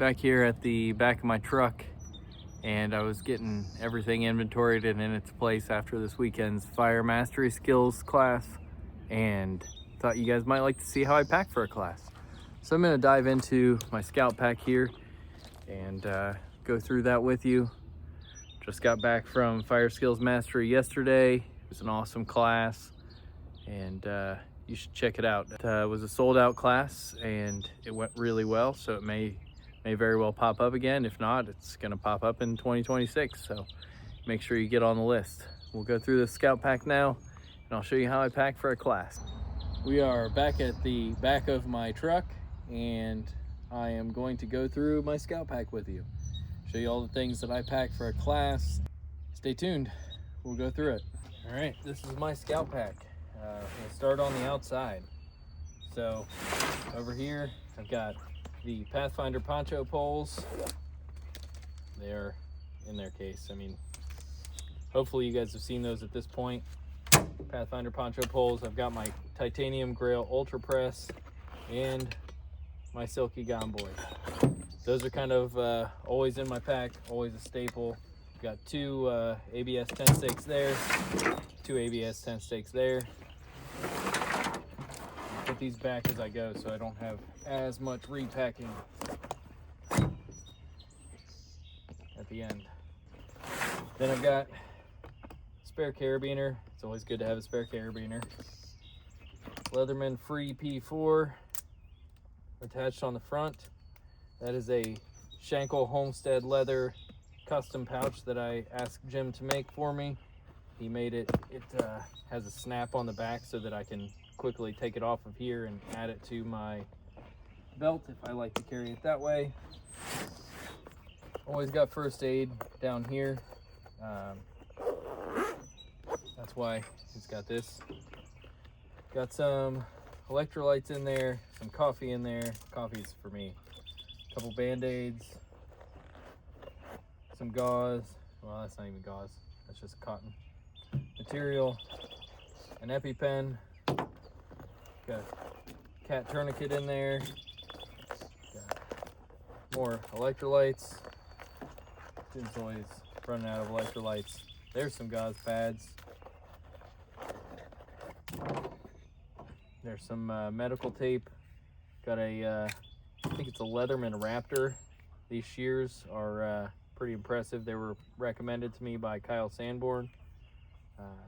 back here at the back of my truck, and I was getting everything inventoried and in its place after this weekend's fire mastery skills class, and thought you guys might like to see how I pack for a class. So I'm going to dive into my scout pack here and go through that with you. Just got back from fire skills mastery yesterday. It was an awesome class, and you should check it out. It was a sold out class and it went really well, so it may very well pop up again. If not, it's gonna pop up in 2026, so make sure you get on the list. We'll go through the scout pack now and I'll show you how I pack for a class. We are back at the back of my truck and I am going to go through my scout pack with you. Show you all the things that I pack for a class. Stay tuned, we'll go through it. All right, this is my scout pack. We'll start on the outside. So over here, I've got the Pathfinder poncho poles. They're in their case. I mean, hopefully you guys have seen those at this point. Pathfinder poncho poles. I've got my titanium Grail Ultra Press and my Silky Gomboy. Those are kind of always in my pack, always a staple. Got two ABS 10 stakes there, two ABS 10 stakes there. Put these back as I go so I don't have as much repacking at the end. Then I've got spare carabiner. It's always good to have a spare carabiner. Leatherman Free P4 attached on the front. That is a Schenkel Homestead leather custom pouch that I asked Jim to make for me. He made it. It has a snap on the back so that I can quickly take it off of here and add it to my belt if I like to carry it that way. Always got first aid down here. That's why it's got this. Got some electrolytes in there, some coffee in there. Coffee's for me. A couple band-aids, some gauze. Well, that's not even gauze, that's just cotton material, an EpiPen, got a cat tourniquet in there, got more electrolytes. Students always running out of electrolytes. There's some gauze pads. There's some medical tape. Got a, I think it's a Leatherman Raptor. These shears are pretty impressive. They were recommended to me by Kyle Sanborn.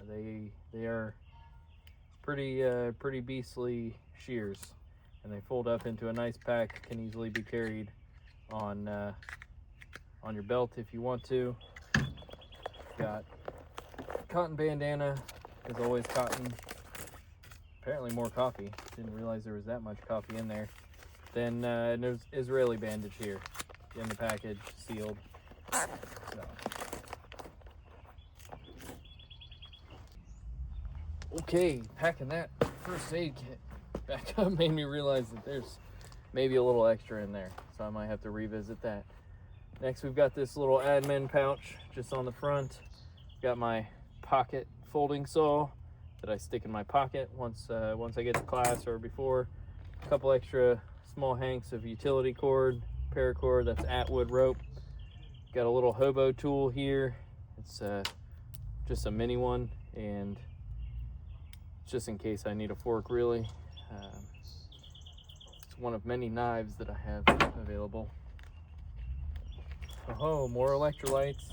They are pretty beastly shears, and they fold up into a nice pack. Can easily be carried on your belt if you want to. Got cotton bandana, as always cotton. Apparently more coffee. Didn't realize there was that much coffee in there. Then there's Israeli bandage here in the package, sealed. So. Okay, packing that first aid kit back up made me realize that there's maybe a little extra in there, so I might have to revisit that. Next, we've got this little admin pouch just on the front. Got my pocket folding saw that I stick in my pocket once I get to class or before. A couple extra small hanks of utility cord, paracord, that's Atwood rope. Got a little hobo tool here. It's just a mini one, and just in case I need a fork, really. It's one of many knives that I have available. Oh, more electrolytes.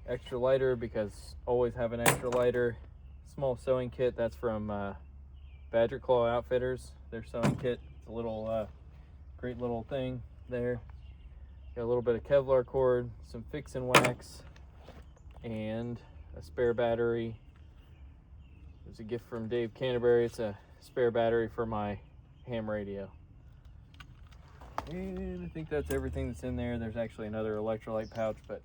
Extra lighter, because always have an extra lighter. Small sewing kit, that's from Badger Claw Outfitters. Their sewing kit. It's a little great little thing there. Got a little bit of Kevlar cord, some fix and wax, and a spare battery. It was a gift from Dave Canterbury. It's a spare battery for my ham radio. And I think that's everything that's in there. There's actually another electrolyte pouch, but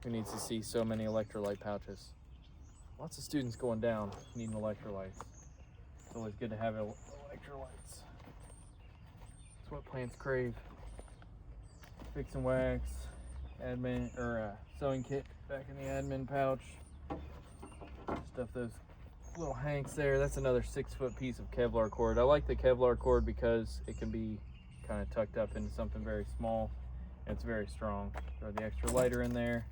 who needs to see so many electrolyte pouches? Lots of students going down needing electrolytes. It's always good to have electrolytes. It's what plants crave. Fix and wax, admin or sewing kit back in the admin pouch. Stuff those little hanks there. That's another 6-foot piece of Kevlar cord. I like the Kevlar cord because it can be kind of tucked up into something very small. It's very strong. Throw the extra lighter in there,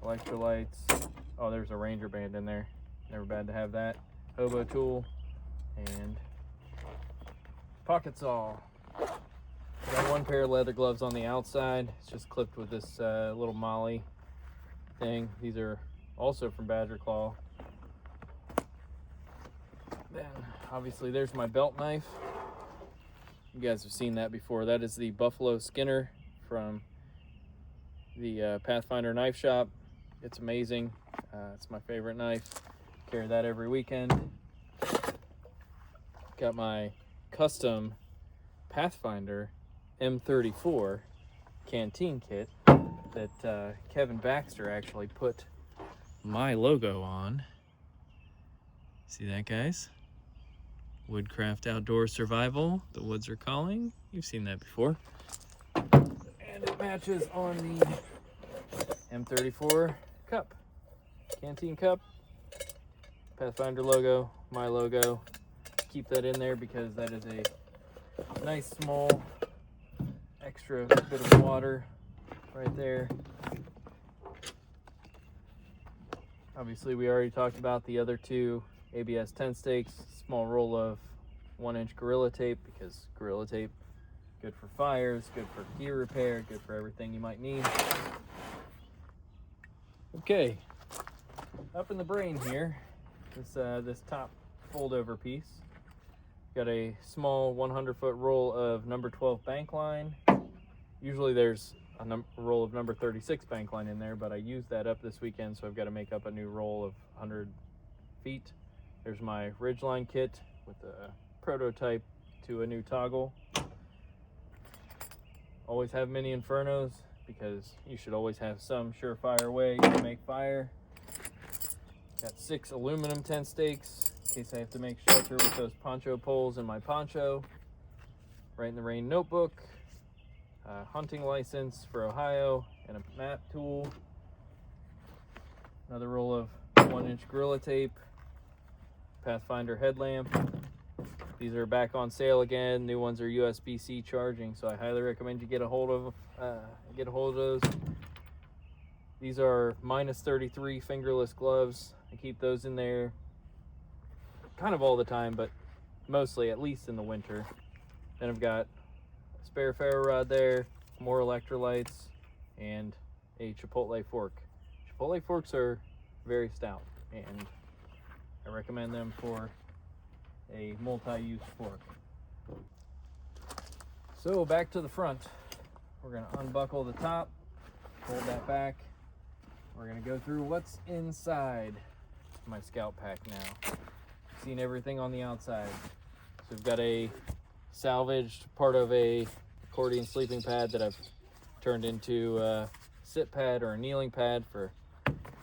electrolytes. Oh, there's a Ranger band in there. Never bad to have that. Hobo tool and pocket saw. Got one pair of leather gloves on the outside. It's just clipped with this little molly thing. These are also from Badger Claw. Then obviously there's my belt knife. You guys have seen that before. That is the Buffalo Skinner from the Pathfinder knife shop. It's amazing. It's my favorite knife. Carry that every weekend. Got my custom Pathfinder M34 canteen kit that Kevin Baxter actually put my logo on. See that, guys? Woodcraft Outdoor Survival, the woods are calling. You've seen that before. And it matches on the M34 cup, canteen cup, Pathfinder logo, my logo. Keep that in there because that is a nice small extra bit of water right there. Obviously we already talked about the other two ABS 10 stakes, small roll of 1-inch Gorilla Tape, because Gorilla Tape, good for fires, good for gear repair, good for everything you might need. Okay, up in the brain here, this top fold over piece. Got a small 100-foot roll of number 12 bank line. Usually there's a roll of number 36 bank line in there, but I used that up this weekend, so I've got to make up a new roll of 100 feet. There's my Ridgeline kit with a prototype to a new toggle. Always have mini infernos because you should always have some surefire way to make fire. Got 6 aluminum tent stakes in case I have to make shelter with those poncho poles in my poncho. Right in the Rain notebook. Hunting license for Ohio and a map tool. Another roll of 1-inch Gorilla Tape. Pathfinder headlamp. These are back on sale again. New ones are USB-C charging, so I highly recommend you get a hold of those. These are -33 fingerless gloves. I keep those in there kind of all the time, but mostly at least in the winter. Then I've got a spare ferro rod there, more electrolytes, and a Chipotle fork. Chipotle forks are very stout, and I recommend them for a multi-use fork. So back to the front. We're going to unbuckle the top, fold that back. We're going to go through what's inside my scout pack now. Seen everything on the outside. So we've got a salvaged part of a accordion sleeping pad that I've turned into a sit pad or a kneeling pad for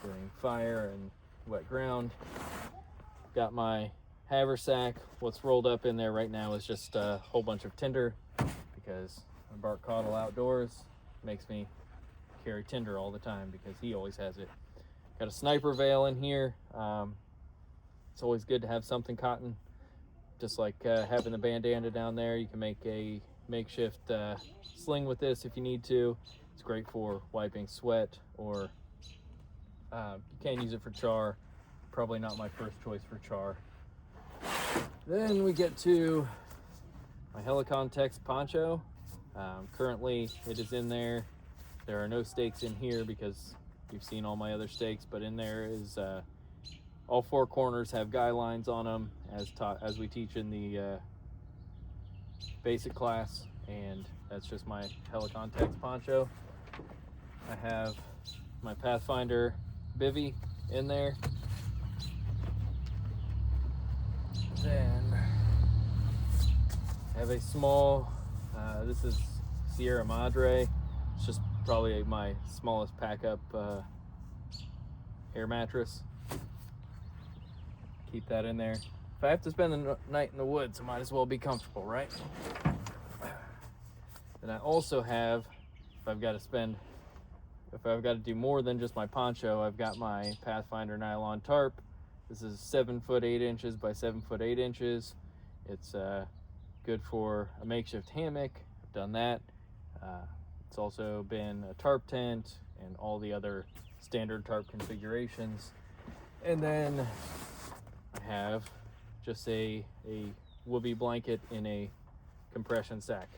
doing fire and wet ground. Got my haversack. What's rolled up in there right now is just a whole bunch of tinder because my Bart Caudle Outdoors makes me carry tinder all the time because he always has it. Got a sniper veil in here. It's always good to have something cotton, just like having the bandana down there. You can make a makeshift sling with this if you need to. It's great for wiping sweat, or you can use it for char. Probably not my first choice for char. Then we get to my Helicon Tex poncho. Currently it is in there. There are no stakes in here because you've seen all my other stakes, but in there is all 4 corners have guy lines on them as we teach in the basic class, and that's just my Helicon Tex poncho. I have my Pathfinder bivvy in there. Then I have a small, this is Sierra Madre. It's just probably my smallest pack up air mattress. Keep that in there. If I have to spend the night in the woods, I might as well be comfortable, right? Then I also have, if I've got to do more than just my poncho, I've got my Pathfinder nylon tarp. This is 7 foot 8 inches by 7 foot 8 inches. It's good for a makeshift hammock. I've done that. It's also been a tarp tent and all the other standard tarp configurations. And then I have just a whoopee blanket in a compression sack.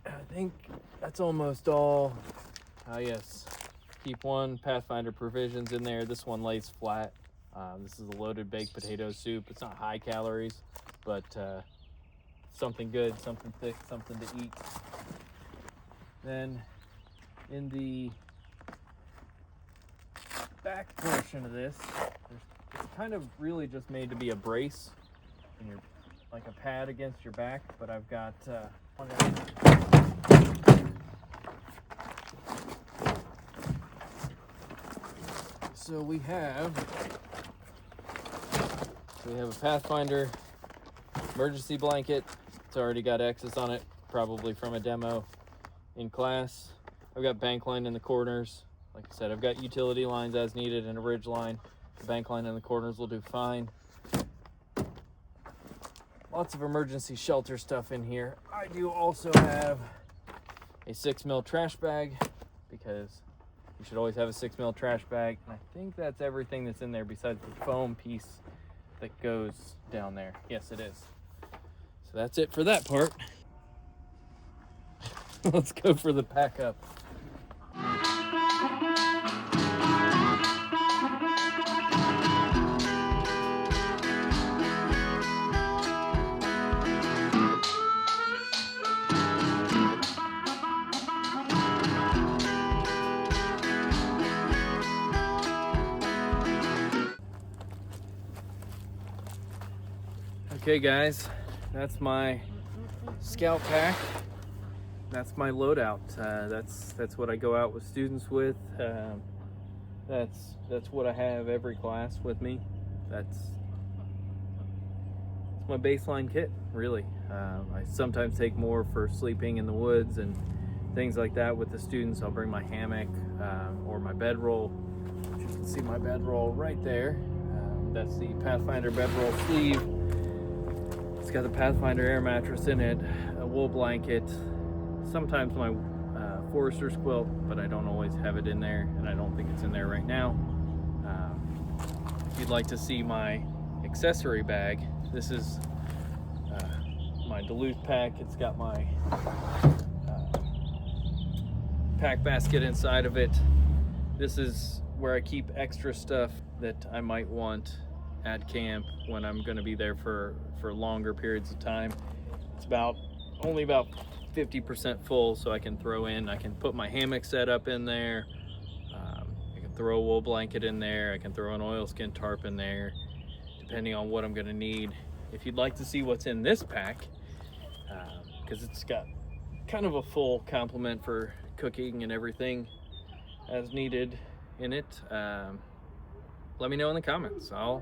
I think that's almost all. Yes, keep one Pathfinder provisions in there. This one lays flat. This is a loaded baked potato soup. It's not high calories, but something good, something thick, something to eat. Then in the back portion of this, it's kind of really just made to be a brace, and you're like a pad against your back, but I've got so we have a Pathfinder emergency blanket. It's already got X's on it, probably from a demo in class. I've got bank line in the corners. Like I said, I've got utility lines as needed and a ridge line. The bank line in the corners will do fine. Lots of emergency shelter stuff in here. I do also have a 6mm trash bag, because you should always have a 6mm trash bag. And I think that's everything that's in there besides the foam piece that goes down there. Yes, it is. So that's it for that part. Let's go for the pack up. Okay guys, that's my scout pack. That's my loadout. That's what I go out with students with. That's what I have every class with me. It's my baseline kit, really. I sometimes take more for sleeping in the woods and things like that with the students. I'll bring my hammock or my bedroll. You can see my bedroll right there. That's the Pathfinder bedroll sleeve. It's got the Pathfinder air mattress in it, a wool blanket, sometimes my forester's quilt, but I don't always have it in there, and I don't think it's in there right now. If you'd like to see my accessory bag, this is my Duluth pack. It's got my pack basket inside of it. This is where I keep extra stuff that I might want at camp when I'm going to be there for longer periods of time. It's only about 50% full, so I can put my hammock set up in there. I can throw a wool blanket in there. I can throw an oilskin tarp in there, depending on what I'm going to need. If you'd like to see what's in this pack, because it's got kind of a full complement for cooking and everything as needed in it, let me know in the comments. I'll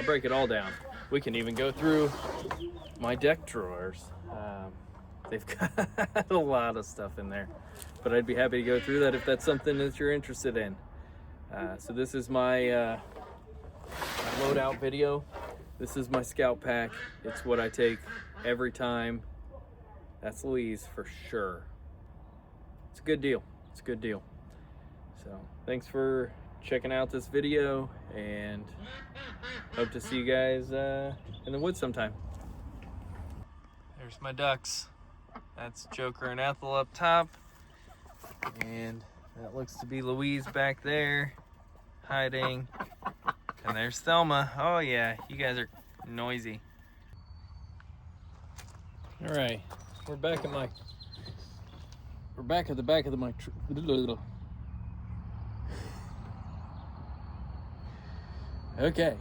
break it all down. We can even go through my deck drawers. They've got a lot of stuff in there, but I'd be happy to go through that if that's something that you're interested in. So this is my loadout video. This is my scout pack. It's what I take every time. That's Louise for sure. It's a good deal. It's a good deal. So thanks for checking out this video, and hope to see you guys in the woods sometime. There's my ducks. That's Joker and Ethel up top, and that looks to be Louise back there hiding, and there's Thelma. Oh yeah, you guys are noisy. All right, we're back at the back of my okay,